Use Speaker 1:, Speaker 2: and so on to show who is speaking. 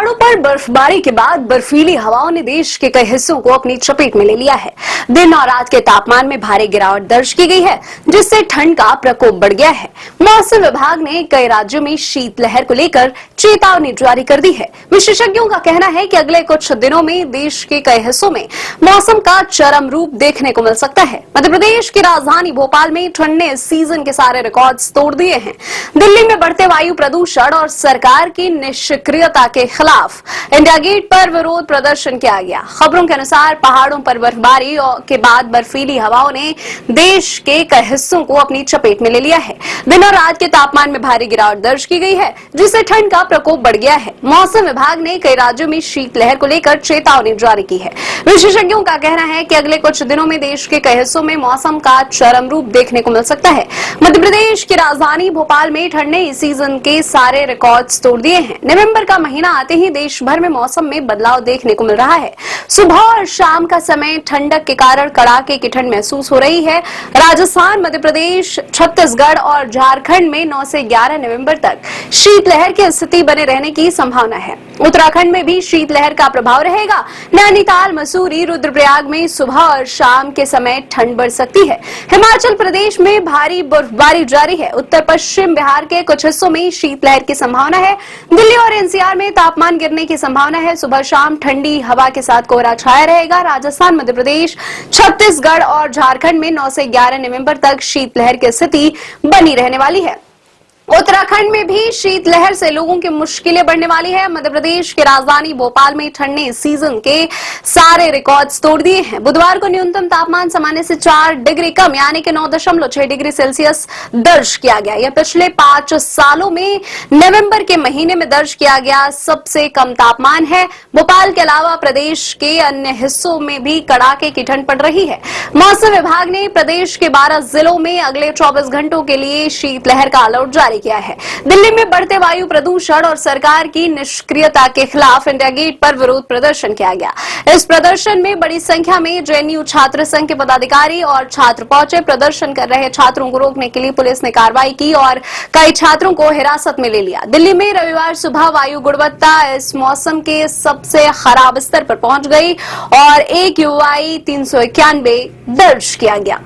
Speaker 1: पहाड़ों पर बर्फबारी के बाद बर्फीली हवाओं ने देश के कई हिस्सों को अपनी चपेट में ले लिया है। दिन और रात के तापमान में भारी गिरावट दर्ज की गई है, जिससे ठंड का प्रकोप बढ़ गया है। मौसम विभाग ने कई राज्यों में शीतलहर को लेकर चेतावनी जारी कर दी है। विशेषज्ञों का कहना है कि अगले कुछ दिनों में देश के कई हिस्सों में मौसम का चरम रूप देखने को मिल सकता है। मध्य प्रदेश की राजधानी भोपाल में ठंड ने सीजन के सारे रिकॉर्ड्स तोड़ दिए हैं। दिल्ली में बढ़ते वायु प्रदूषण और सरकार की निष्क्रियता के खिलाफ इंडिया गेट पर विरोध प्रदर्शन किया गया। खबरों के अनुसार पहाड़ों पर बर्फबारी के बाद बर्फीली हवाओं ने देश के कई हिस्सों को अपनी चपेट में ले लिया है। दिन और रात के तापमान में भारी गिरावट दर्ज की गई है, जिससे ठंड का प्रकोप बढ़ गया है। मौसम विभाग ने कई राज्यों में शीतलहर को लेकर चेतावनी जारी की है। विशेषज्ञों का कहना है कि अगले कुछ दिनों में देश के कई हिस्सों में मौसम का चरम रूप देखने को मिल सकता है। मध्य प्रदेश की राजधानी भोपाल में ठंड ने इस सीजन के सारे रिकॉर्ड्स तोड़ दिए हैं। नवंबर का महीना आते ही देश भर में मौसम में बदलाव देखने को मिल रहा है। सुबह और शाम का समय ठंडक के कारण कड़ाके की ठंड महसूस हो रही है। राजस्थान, मध्य प्रदेश, छत्तीसगढ़ और झारखंड में 9 से 11 नवंबर तक शीतलहर की स्थिति बने रहने की संभावना है। उत्तराखंड में भी शीतलहर का प्रभाव रहेगा। नैनीताल, मसूरी, रुद्रप्रयाग में सुबह और शाम के समय ठंड बढ़ सकती है। हिमाचल प्रदेश में भारी बर्फबारी जारी है। उत्तर पश्चिम बिहार के कुछ हिस्सों में शीतलहर की संभावना है। दिल्ली और एनसीआर में तापमान गिरने की संभावना है। सुबह शाम ठंडी हवा के साथ कोहरा छाया रहेगा। राजस्थान, मध्य प्रदेश, छत्तीसगढ़ और झारखंड में 9 से 11 नवंबर तक शीतलहर की स्थिति बनी रहने वाली है। उत्तराखंड में भी शीतलहर से लोगों की मुश्किलें बढ़ने वाली है। मध्य प्रदेश की राजधानी भोपाल में ठंड ने सीजन के सारे रिकॉर्ड्स तोड़ दिए हैं। बुधवार को न्यूनतम तापमान सामान्य से 4 डिग्री कम यानी कि 9.6 डिग्री सेल्सियस दर्ज किया गया। यह पिछले 5 सालों में नवंबर के महीने में दर्ज किया गया सबसे कम तापमान है। भोपाल के अलावा प्रदेश के अन्य हिस्सों में भी कड़ाके की ठंड पड़ रही है। मौसम विभाग ने प्रदेश के 12 जिलों में अगले 24 घंटों के लिए शीतलहर का अलर्ट जारी किया है। दिल्ली में बढ़ते वायु प्रदूषण और सरकार की निष्क्रियता के खिलाफ इंडिया गेट पर विरोध प्रदर्शन किया गया। इस प्रदर्शन में बड़ी संख्या में जेएनयू छात्र संघ के पदाधिकारी और छात्र पहुंचे। प्रदर्शन कर रहे छात्रों को रोकने के लिए पुलिस ने कार्रवाई की और कई छात्रों को हिरासत में ले लिया। दिल्ली में रविवार सुबह वायु गुणवत्ता इस मौसम के सबसे खराब स्तर पर पहुंच गई और AQI 391 दर्ज किया गया।